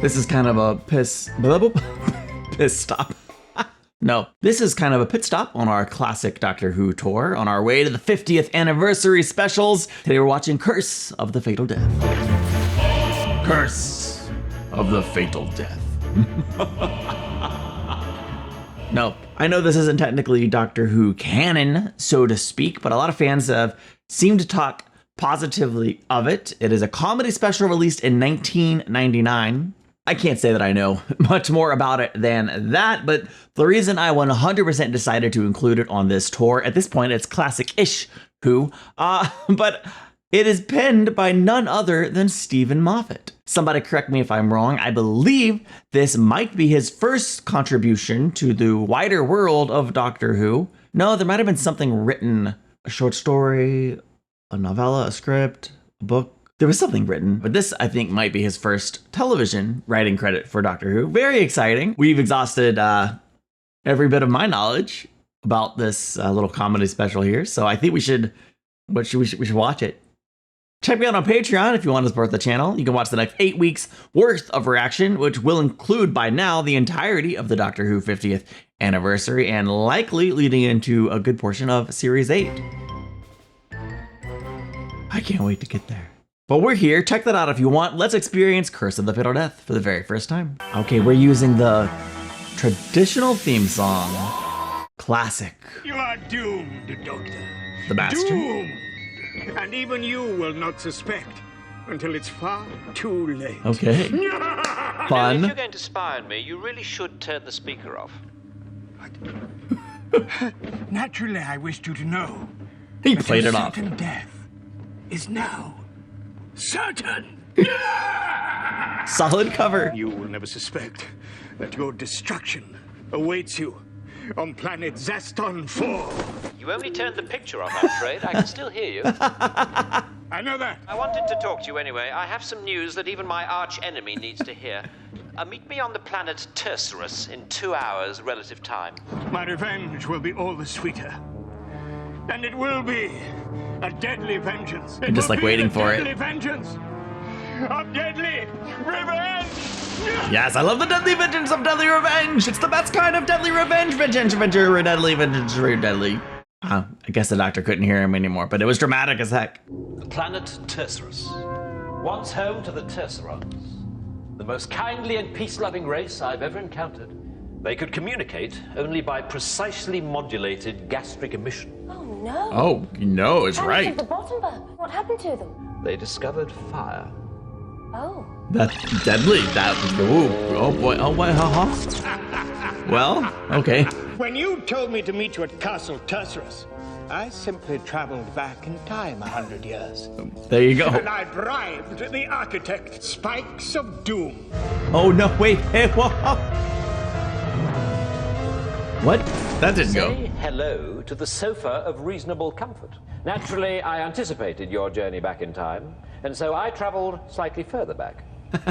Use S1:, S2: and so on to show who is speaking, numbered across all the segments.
S1: This is kind of a piss stop. No, this is kind of a pit stop on our classic Doctor Who tour on our way to the 50th anniversary specials. Today we're watching Curse of the Fatal Death. Curse of the Fatal Death. No, I know this isn't technically Doctor Who canon, so to speak, but a lot of fans have seemed to talk positively of it. It is a comedy special released in 1999. I can't say that I know much more about it than that, but the reason I 100% decided to include it on this tour, at this point it's classic-ish Who, but it is penned by none other than Stephen Moffat. Somebody correct me if I'm wrong. I believe this might be his first contribution to the wider world of Doctor Who. No, there might have been something written, a short story, a novella, a script, a book. There was something written, but this, I think, might be his first television writing credit for Doctor Who. Very exciting. We've exhausted every bit of my knowledge about this little comedy special here, so I think we should watch it. Check me out on Patreon if you want to support the channel. You can watch the next 8 weeks worth of reaction, which will include by now the entirety of the Doctor Who 50th anniversary and likely leading into a good portion of Series 8. I can't wait to get there. But we're here. Check that out if you want. Let's experience Curse of the Fatal Death for the very first time. Okay, we're using the traditional theme song. Classic.
S2: You are doomed, Doctor.
S1: The Master.
S2: Doomed. And even you will not suspect until it's far too late.
S1: Okay.
S3: You know,
S1: Fun.
S3: if you're going to spy on me, you really should turn the speaker off.
S2: Naturally, I wished you to know.
S1: He
S2: that
S1: played
S2: your
S1: it off.
S2: certain death is now certain.
S1: Solid cover.
S2: You will never suspect that your destruction awaits you on planet Zaston 4.
S3: You only turned the picture off, I'm afraid. I can still hear you.
S2: I know that.
S3: I wanted to talk to you anyway. I have some news that even my arch-enemy needs to hear. Meet me on the planet Tercerus in 2 hours relative time.
S2: My revenge will be all the sweeter. And it will be a deadly vengeance.
S1: I'm just like waiting for it.
S2: Deadly vengeance of deadly revenge.
S1: Yes, I love the deadly vengeance of deadly revenge. It's the best kind of deadly revenge. Vengeance, deadly, vengeance, deadly. I guess the Doctor couldn't hear him anymore, but it was dramatic as heck.
S3: The planet Tercerus, once home to the Tercerons, the most kindly and peace-loving race I've ever encountered. They could communicate only by precisely modulated gastric emission.
S4: Oh no.
S1: Oh, no, it's right.
S4: The bottom burp. What happened to them?
S3: They discovered fire.
S4: Oh.
S1: That's deadly. That was, oh boy, Well, okay.
S2: When you told me to meet you at Castle Tercerus, I simply traveled back in time 100 years.
S1: There you go.
S2: And I bribed the architect, Spikes of Doom.
S1: Oh no, wait, hey, whoa. What? That didn't go.
S3: Say hello to the sofa of reasonable comfort. Naturally, I anticipated your journey back in time, and so I traveled slightly further back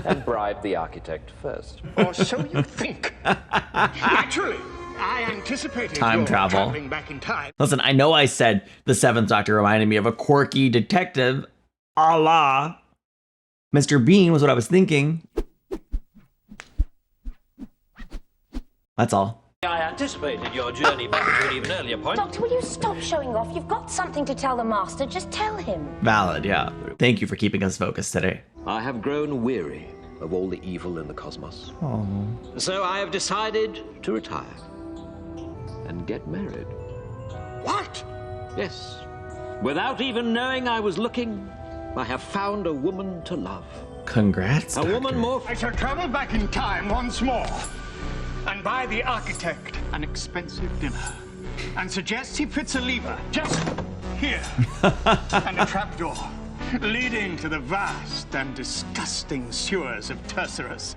S3: and bribed the architect first.
S2: Or so you think. Naturally, I anticipated
S1: Time
S2: your
S1: travel.
S2: traveling back in time.
S1: Listen, I know I said the Seventh Doctor reminded me of a quirky detective, a la Mr. Bean was what I was thinking. That's all.
S3: I anticipated your journey back to an even earlier point.
S4: Doctor, will you stop showing off? You've got something to tell the Master. Just tell him.
S1: Valid, yeah. Thank you for keeping us focused today.
S3: I have grown weary of all the evil in the cosmos.
S1: Oh.
S3: So I have decided to retire and get married.
S2: What?
S3: Yes. Without even knowing I was looking, I have found a woman to love.
S1: Congrats,
S3: A
S1: Doctor.
S3: woman more...
S2: I shall travel back in time once more and buy the architect an expensive dinner and suggest he fits a lever just here and a trapdoor leading to the vast and disgusting sewers of Tercerus.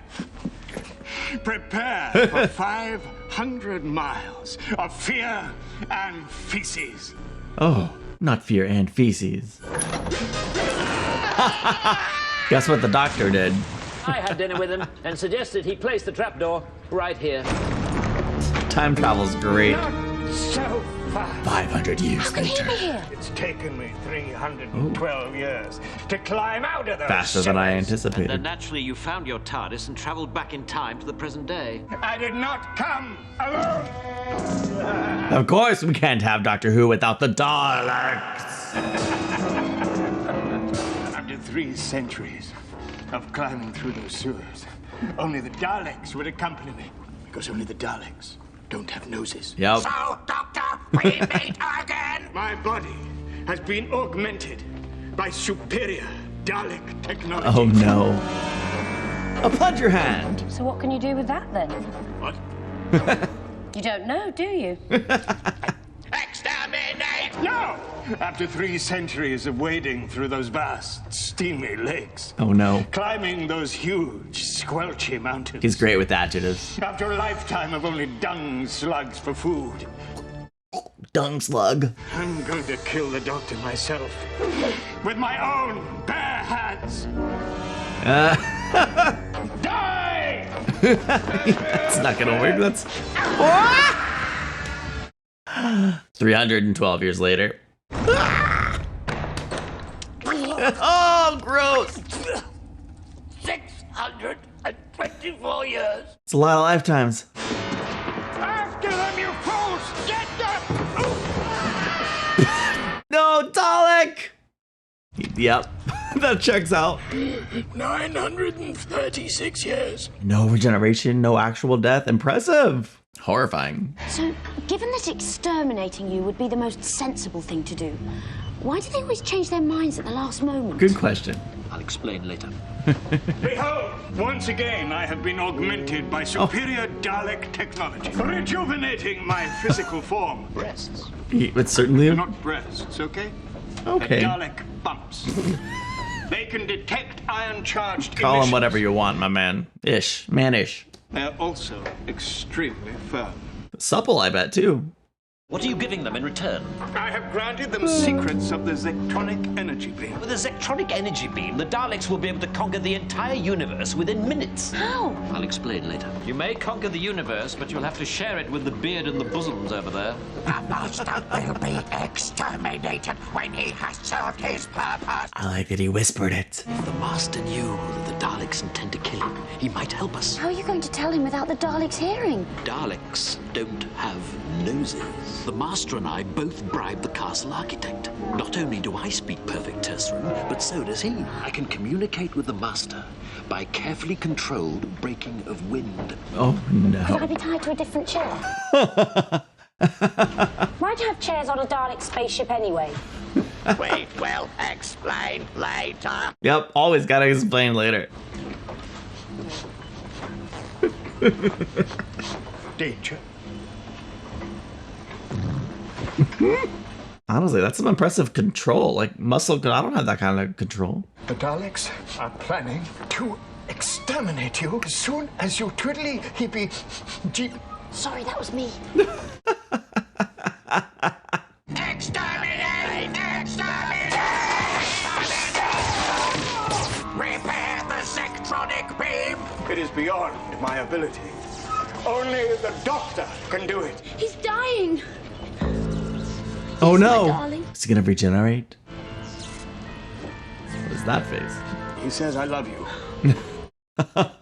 S2: Prepare for 500 miles of fear and feces.
S1: Oh, not fear and feces. Guess what the Doctor did?
S3: I had dinner with him and suggested he place the trapdoor right here.
S1: Time travel's great.
S2: Not so fast.
S1: 500 years
S4: How can he
S1: later.
S4: be here?
S2: It's taken me 312 years to climb out of those
S1: Faster than I
S2: cellars.
S1: anticipated.
S3: Then naturally you found your TARDIS and traveled back in time to the present day.
S2: I did not come alone.
S1: Of course, we can't have Doctor Who without the Daleks.
S2: After 3 centuries of climbing through those sewers, only the Daleks would accompany me. Because only the Daleks don't have noses.
S1: Yep.
S2: So, Doctor, we meet again. My body has been augmented by superior Dalek technology.
S1: Oh no. A plunger hand.
S4: So what can you do with that then?
S2: What?
S4: You don't know, do you?
S2: Exterminate! No! After 3 centuries of wading through those vast, steamy lakes,
S1: Oh no.
S2: climbing those huge, squelchy mountains.
S1: He's great with adjectives.
S2: After a lifetime of only dung slugs for food,
S1: Dung slug.
S2: I'm going to kill the Doctor myself. With my own bare hands. Die!
S1: It's not gonna work. That's 312 years later. Oh, gross.
S2: 624 years.
S1: It's a lot of lifetimes.
S2: After them, you fools! Get them!
S1: No, Dalek! Yep, that checks out.
S2: 936 years.
S1: No regeneration, no actual death. Impressive. Horrifying.
S4: So, given that exterminating you would be the most sensible thing to do, why do they always change their minds at the last moment?
S1: Good question.
S3: I'll explain later.
S2: Behold, once again I have been augmented by superior Dalek technology, rejuvenating my physical form.
S3: Breasts.
S1: It's certainly
S2: Not breasts, okay?
S1: okay.
S2: Dalek bumps. They can detect ion-charged
S1: Call him
S2: emissions.
S1: whatever you want, my man. Ish. Man-ish.
S2: They're also extremely firm.
S1: Supple, I bet, too.
S3: What are you giving them in return?
S2: I have granted them secrets of the Zectronic energy beam.
S3: With a Zectronic energy beam, the Daleks will be able to conquer the entire universe within minutes.
S4: How?
S3: I'll explain later. You may conquer the universe, but you'll have to share it with the beard and the bosoms over there.
S5: The Master will be exterminated when he has served his purpose.
S1: I like that he whispered it.
S3: If the Master knew that the Daleks intend to kill him, he might help us.
S4: How are you going to tell him without the Daleks hearing?
S3: Daleks don't have noses. The Master and I both bribed the castle architect. Not only do I speak perfect Terceran, but so does he. I can communicate with the Master by carefully controlled breaking of wind.
S1: Oh,
S4: Could I
S1: no.
S4: be tied to a different chair? Why'd you have chairs on a Dalek spaceship anyway?
S5: We will explain later.
S1: Yep, always gotta explain later.
S2: Danger.
S1: Honestly, that's some impressive control. Like, muscle, I don't have that kind of control.
S2: The Daleks are planning to exterminate you as soon as you twiddly hippie jeep.
S4: Sorry, that was me.
S5: Exterminate! Exterminate! Repair the Zectronic beam.
S2: It is beyond my ability. Only the Doctor can do it.
S4: He's dying.
S1: Oh, no.
S4: darling.
S1: Is he gonna regenerate? What is that face?
S2: He says, I love you.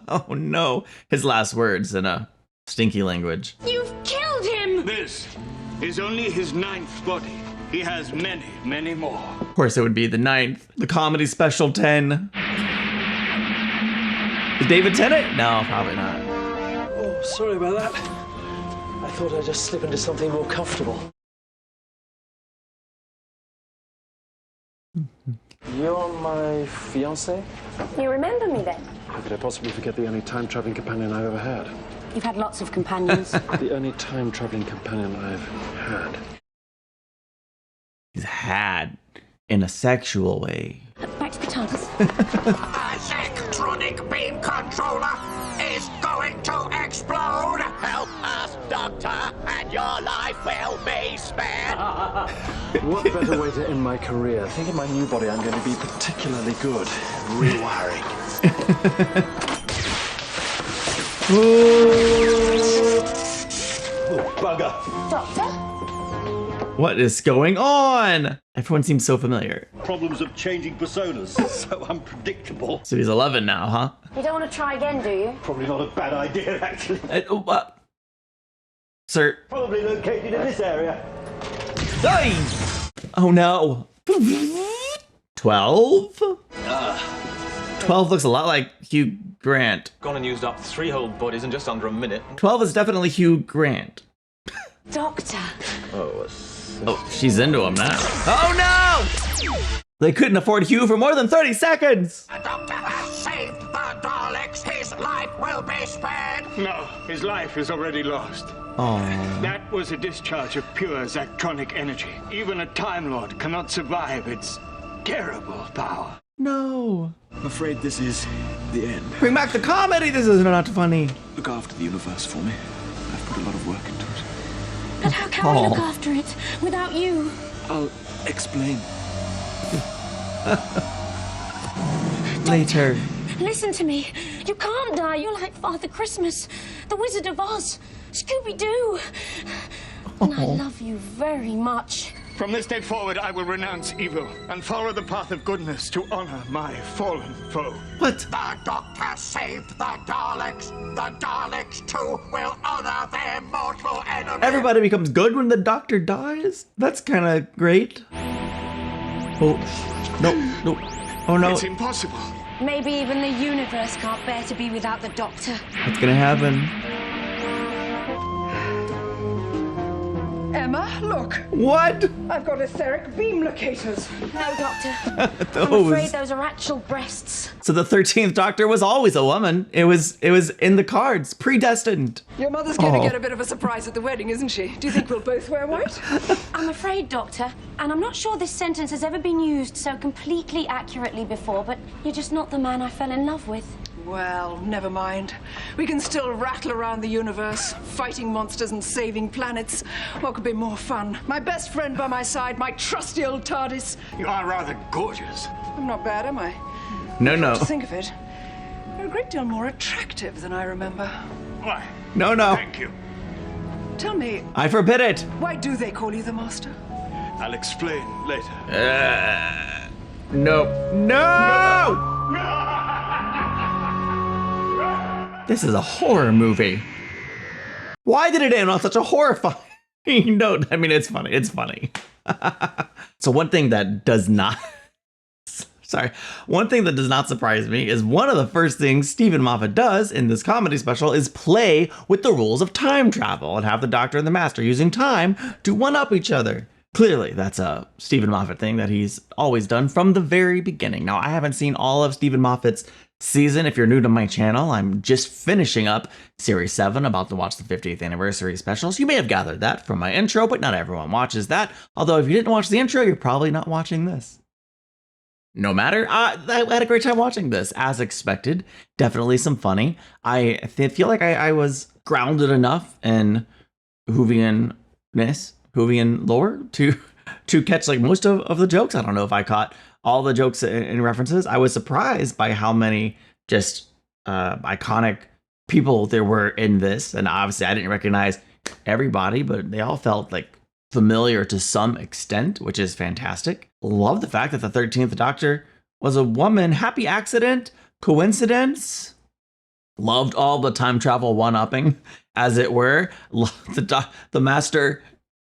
S1: Oh, no. His last words in a stinky language.
S4: You've killed him.
S2: This is only his 9th body. He has many, many more.
S1: Of course, it would be the 9th. The comedy special 10. Is David Tennant? No, probably not.
S6: Oh, sorry about that. I thought I'd just slip into something more comfortable. You're my fiancé?
S4: You remember me then?
S6: How could I possibly forget the only time-traveling companion I've ever had?
S4: You've had lots of companions.
S6: The only time-traveling companion I've had.
S1: He's had in a sexual way.
S4: Back to the TARDIS.
S5: The Zectronic beam controller is going to explode. Help us, Doctor, and your life will be spared.
S6: What better way to end my career? I think in my new body I'm going to be particularly good at rewiring. Oh, bugger.
S4: Doctor?
S1: What is going on? Everyone seems so familiar.
S7: Problems of changing personas. So unpredictable.
S1: So he's 11 now, huh?
S4: You don't want to try again, do you?
S7: Probably not a bad idea, actually.
S1: Sir.
S7: Probably located in this area.
S1: Hey! Oh no. 12? 12 looks a lot like Hugh Grant.
S8: Gone and used up 3 whole bodies in just under a minute.
S1: 12 is definitely Hugh Grant.
S4: Doctor.
S1: Oh, she's into him now. Oh no! They couldn't afford Hugh for more than 30 seconds!
S5: The Doctor has saved the Daleks. His life will be spared.
S2: No, his life is already lost.
S1: Oh.
S2: That was a discharge of pure Zactronic energy. Even a Time Lord cannot survive its terrible power.
S1: No.
S6: I'm afraid this is the end.
S1: Bring back the comedy! This is not funny.
S6: Look after the universe for me. I've put a lot of work into it.
S4: But how can we look after it without you?
S6: I'll explain.
S1: Later.
S4: Listen to me. You can't die. You're like Father Christmas, the Wizard of Oz, Scooby-Doo. And I love you very much.
S2: From this day forward, I will renounce evil and follow the path of goodness to honor my fallen foe.
S1: What?
S5: The Doctor saved the Daleks. The Daleks, too, will honor their mortal enemy.
S1: Everybody becomes good when the Doctor dies? That's kind of great. Oh, no. Oh no.
S2: It's impossible.
S4: Maybe even the universe can't bear to be without the Doctor.
S1: What's gonna happen?
S9: Emma, look.
S1: What?
S9: I've got etheric beam locators.
S4: No, Doctor. I'm
S1: Those.
S4: afraid those are actual breasts.
S1: So the 13th Doctor was always a woman. It was in the cards, predestined.
S9: Your mother's going to
S1: Oh.
S9: get a bit of a surprise at the wedding, isn't she? Do you think we'll both wear white?
S4: I'm afraid, Doctor, and I'm not sure this sentence has ever been used so completely accurately before, but you're just not the man I fell in love with.
S9: Well, never mind. We can still rattle around the universe, fighting monsters and saving planets. What could be more fun? My best friend by my side, my trusty old TARDIS.
S2: You are rather gorgeous.
S9: I'm not bad, am I?
S1: No.
S9: To think of it, you're a great deal more attractive than I remember.
S2: Why?
S1: No.
S2: Thank you.
S9: Tell me,
S1: I forbid it.
S9: why do they call you the Master?
S2: I'll explain later.
S1: No. This is a horror movie. Why did it end on such a horrifying note? I mean, it's funny. It's funny. So one thing that does not surprise me is one of the first things Stephen Moffat does in this comedy special is play with the rules of time travel and have the Doctor and the Master using time to one-up each other. Clearly, that's a Stephen Moffat thing that he's always done from the very beginning. Now, I haven't seen all of Stephen Moffat's season. If you're new to my channel, I'm just finishing up Series 7, about to watch the 50th anniversary specials. You may have gathered that from my intro, but not everyone watches that. Although, if you didn't watch the intro, you're probably not watching this. No matter, I had a great time watching this, as expected. Definitely some funny. I feel like I was grounded enough in Whovian lore to catch like most of the jokes. I don't know if I caught all the jokes and references. I was surprised by how many just iconic people there were in this. And obviously I didn't recognize everybody, but they all felt like familiar to some extent, which is fantastic. Love the fact that the 13th Doctor was a woman. Happy accident, coincidence. Loved all the time travel one-upping, as it were. Loved the Master.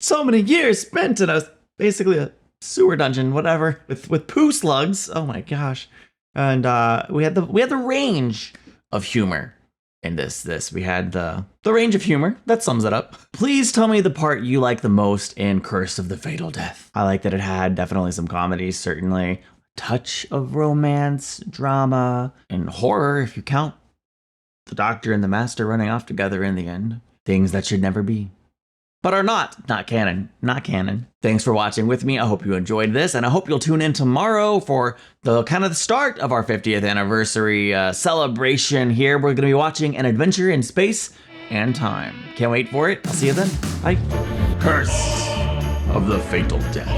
S1: So many years spent in basically a sewer dungeon, whatever, with poo slugs. Oh my gosh! And we had the range of humor in this. We had the range of humor that sums it up. Please tell me the part you like the most in Curse of the Fatal Death. I like that it had definitely some comedy, certainly a touch of romance, drama, and horror if you count the Doctor and the Master running off together in the end. Things that should never be. But are not canon. Thanks for watching with me. I hope you enjoyed this, and I hope you'll tune in tomorrow for the start of our 50th anniversary celebration here. We're going to be watching An Adventure in Space and Time. Can't wait for it. I'll see you then. Bye. Curse of the Fatal Death.